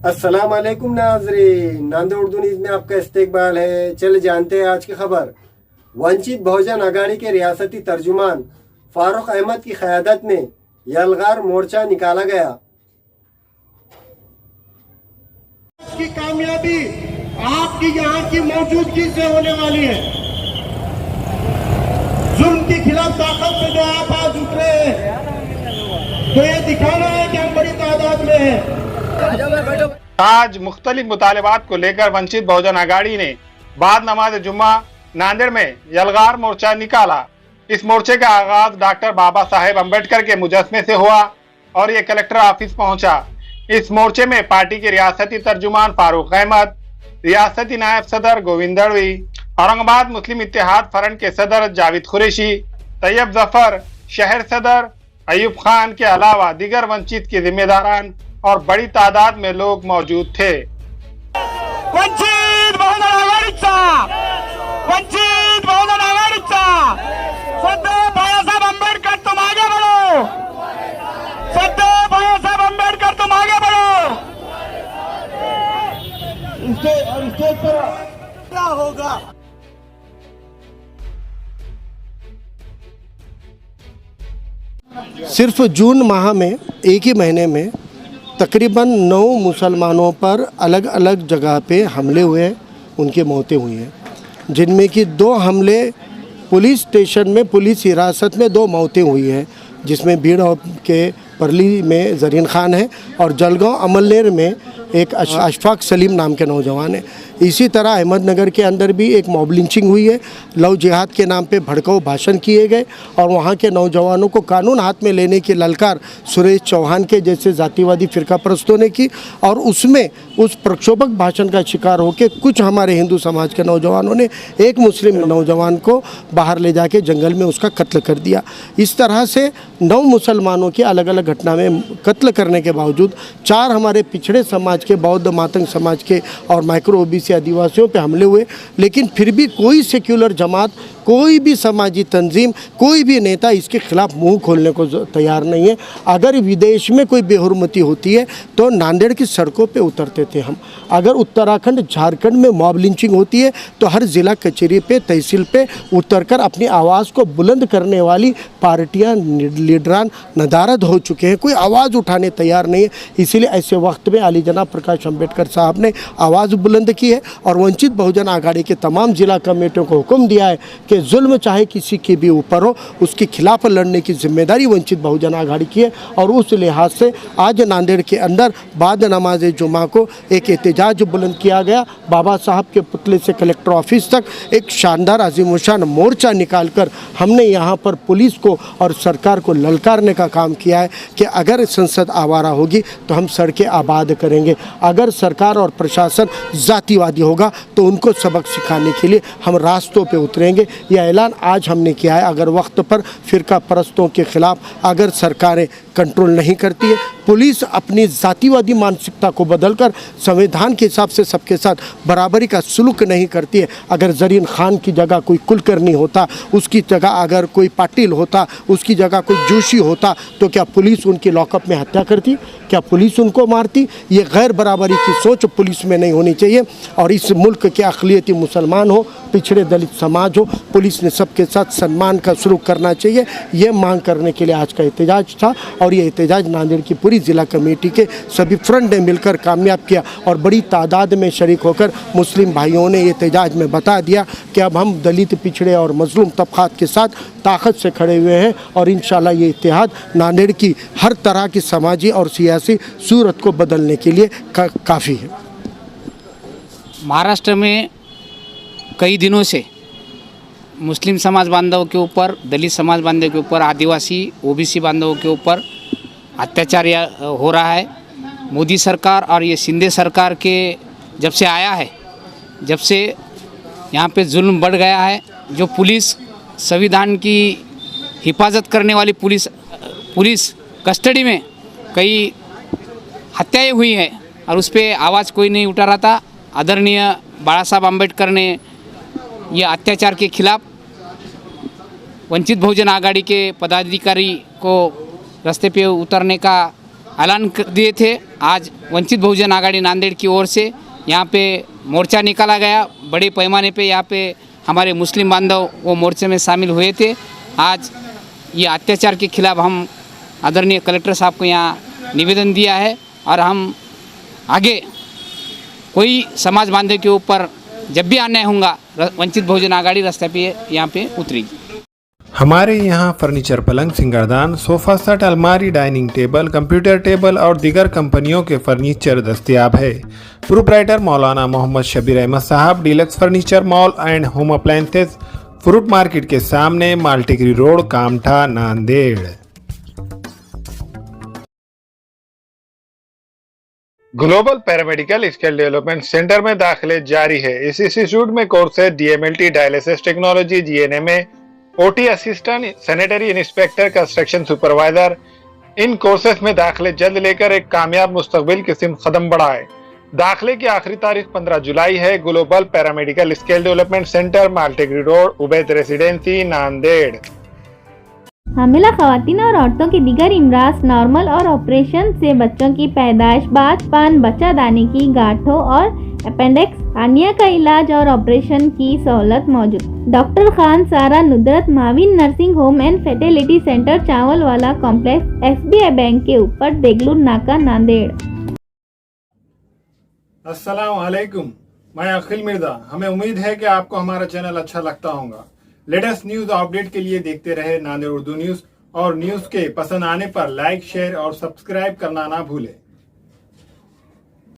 अस्सलाम वालेकुम नाज़रीन, नांदेड़ उर्दू न्यूज़ में आपका इस्तकबाल है। चले जानते हैं आज की खबर। वंचित बहुजन आघाड़ी के रियासती तर्जुमान फारूक अहमद की क़यादत में यलगार मोर्चा निकाला गया। की कामयाबी आपकी यहाँ की मौजूदगी से होने वाली है। जुल्म के खिलाफ ताकत में जो आप आज उतरे हैं, तो ये दिखाना है कि हम बड़ी तादाद में हैं। आज मुख्तलिफ मुतालबात को लेकर वंचित बहुजन आघाड़ी ने बाद नमाज जुम्मा नांदेड़ में यलगार मोर्चा निकाला। इस मोर्चे का आगाज डॉक्टर बाबा साहेब अम्बेडकर के मुजस्मे से हुआ और ये कलेक्टर ऑफिस पहुंचा। इस मोर्चे में पार्टी के रियासती तर्जुमान फारूक अहमद, रियासती नायब सदर गोविंद दड़वी, औरंगाबाद मुस्लिम इत्तेहाद फ्रंट के सदर जावेद कुरैशी, तैयब जफर, शहर सदर अयूब खान के अलावा दीगर वंचित के जिम्मेदारान और बड़ी तादाद में लोग मौजूद थे। वंचित बहुजन आघाडीचा सध्या बाळासाहेब आंबेडकर तुम आगे बढ़ो, सध्या बाळासाहेब आंबेडकर तुम आगे बढ़ो। इसके पर क्या होगा? सिर्फ जून माह में एक ही महीने में तकरीबन 9 मुसलमानों पर अलग अलग जगह पे हमले हुए, उनकी मौतें हुई हैं, जिनमें कि 2 हमले पुलिस स्टेशन में पुलिस हिरासत में 2 मौतें हुई हैं, जिसमें भीड़ के परली में जरीन खान है और जलगांव अमलनेर में एक अशफाक सलीम नाम के नौजवान है। इसी तरह अहमदनगर के अंदर भी एक मॉब लिंचिंग हुई है। लव जिहाद के नाम पे भड़काऊ भाषण किए गए और वहाँ के नौजवानों को कानून हाथ में लेने की ललकार सुरेश चौहान के जैसे जातिवादी फ़िरका परस्तों ने की और उसमें उस प्रक्षोभक भाषण का शिकार होकर कुछ हमारे हिंदू समाज के नौजवानों ने एक मुस्लिम नौजवान को बाहर ले जाके जंगल में उसका कत्ल कर दिया। इस तरह से 9 मुसलमानों की अलग अलग घटना में कत्ल करने के बावजूद 4 हमारे पिछड़े समाज के, बौद्ध मातंग समाज के और माइक्रो ओबीसी आदिवासियों पे हमले हुए, लेकिन फिर भी कोई सेक्युलर जमात, कोई भी समाजी तंजीम, कोई भी नेता इसके खिलाफ मुंह खोलने को तैयार नहीं है। अगर विदेश में कोई बेहुरमती होती है तो नांदेड़ की सड़कों पे उतरते थे हम। अगर उत्तराखंड, झारखंड में मॉब लिंचिंग होती है तो हर ज़िला कचहरी पे, तहसील पे उतरकर अपनी आवाज़ को बुलंद करने वाली पार्टियां, लीडरान नदारद हो चुके हैं, कोई आवाज़ उठाने तैयार नहीं है। इसीलिए ऐसे वक्त में अली जनाब प्रकाश अम्बेडकर साहब ने आवाज़ बुलंद की है और वंचित बहुजन आघाड़ी के तमाम ज़िला कमेटियों को हुक्म दिया है कि जुल्म चाहे किसी के भी ऊपर हो, उसके खिलाफ लड़ने की जिम्मेदारी वंचित बहुजन आघाड़ी की है। और उस लिहाज से आज नांदेड़ के अंदर बाद नमाज जुमा को एक एहतजाज बुलंद किया गया। बाबा साहब के पुतले से कलेक्टर ऑफिस तक एक शानदार अजीमुशान मोर्चा निकालकर हमने यहाँ पर पुलिस को और सरकार को ललकारने का काम किया है कि अगर संसद आवारा होगी तो हम सड़कें आबाद करेंगे, अगर सरकार और प्रशासन जातिवादी होगा तो उनको सबक सिखाने के लिए हम रास्तों पे उतरेंगे। यह ऐलान आज हमने किया है। अगर वक्त पर फ़िरका परस्तों के ख़िलाफ़ अगर सरकारें कंट्रोल नहीं करती है, पुलिस अपनी जातिवादी मानसिकता को बदलकर संविधान के हिसाब से सबके साथ बराबरी का सुलूक नहीं करती है, अगर जरीन खान की जगह कोई कुलकर्णी होता, उसकी जगह अगर कोई पाटिल होता, उसकी जगह कोई जोशी होता, तो क्या पुलिस उनकी लॉकअप में हत्या करती? क्या पुलिस उनको मारती? ये गैर बराबरी की सोच पुलिस में नहीं होनी चाहिए। और इस मुल्क के अक़लियती मुसलमान हो, पिछड़े दलित समाज हो, पुलिस ने सबके साथ सम्मान का सलूक करना चाहिए। ये मांग करने के लिए आज का एहतजाज था और ये एहतजाज नांदेड़ की पूरी ज़िला कमेटी के सभी फ्रंट ने मिलकर कामयाब किया और बड़ी तादाद में शरीक होकर मुस्लिम भाइयों ने एहतजाज में बता दिया कि अब हम दलित, पिछड़े और मजलूम तबक़ात के साथ ताकत से खड़े हुए हैं और इंशाल्लाह ये इत्तेहाद नांदेड़ की हर तरह की समाजी और सियासी सूरत को बदलने के लिए काफ़ी है। महाराष्ट्र में कई दिनों से मुस्लिम समाज बांधवों के ऊपर, दलित समाज बांधवों के ऊपर, आदिवासी ओबीसी बांधवों के ऊपर अत्याचार हो रहा है। मोदी सरकार और ये शिंदे सरकार के जब से आया है, जब से यहाँ पे जुल्म बढ़ गया है। जो पुलिस, संविधान की हिफाजत करने वाली पुलिस कस्टडी में कई हत्याएं हुई हैं और उस पर आवाज़ कोई नहीं उठा रहा था। आदरणीय बाबा साहब अम्बेडकर ने ये अत्याचार के खिलाफ वंचित बहुजन आघाड़ी के पदाधिकारी को रास्ते पे उतरने का ऐलान कर दिए थे। आज वंचित बहुजन आघाड़ी नांदेड़ की ओर से यहाँ पे मोर्चा निकाला गया। बड़े पैमाने पे यहाँ पे हमारे मुस्लिम बांधव वो मोर्चे में शामिल हुए थे। आज ये अत्याचार के खिलाफ हम आदरणीय कलेक्टर साहब को यहाँ निवेदन दिया है और हम आगे कोई समाज बांधव के ऊपर जब भी अन्याय होगा वंचित बहुजन आघाड़ी रास्ते पे यहाँ पे उतरेगी। हमारे यहाँ फर्नीचर, पलंग, सिंगारदान, सोफा सेट, अलमारी, डाइनिंग टेबल, कंप्यूटर टेबल और दीगर कंपनियों के फर्नीचर दस्तयाब है। Proprietor Maulana Mohammad Shabbir Ahmed Sahab, deluxe furniture mall and home appliances, fruit market के सामने, Maltekdi road, Kamtha, Nanded. Global paramedical skill development centre में दाखिले जारी है। इस इंस्टीट्यूट में courses DMLT, dialysis technology, GNMA, OT assistant, sanitary inspector, construction supervisor. इन कोर्सेज में दाखिले जल्द लेकर एक कामयाब मुस्तकबिल की सिमत कदम बढ़ाए। दाखिले की आखिरी तारीख 15 जुलाई है। Global paramedical skill development centre, Maltekdi road, Ubaid residency, Nanded. हामिला खवातीन और औरतों के दीगर इमराज, नॉर्मल और ऑपरेशन से बच्चों की पैदाइश, बाँझपन, बच्चादानी की गांठों और अपेंडिक्स, हार्निया का इलाज और ऑपरेशन की सहूलत मौजूद। डॉक्टर खान सारा नुदरत माविन nursing home and fertility centre, चावल वाला कॉम्प्लेक्स, SBI बैंक के ऊपर, देगलूर नाका, नांदेड़। अस्सलाम वालेकुम, मैं अखिल मिर्जा। हमें उम्मीद है कि आपको हमारा चैनल अच्छा लगता होगा। लेटेस्ट न्यूज अपडेट के लिए देखते रहे नांदेड़ उर्दू न्यूज और न्यूज के पसंद आने पर लाइक, शेयर और सब्सक्राइब करना ना भूलें।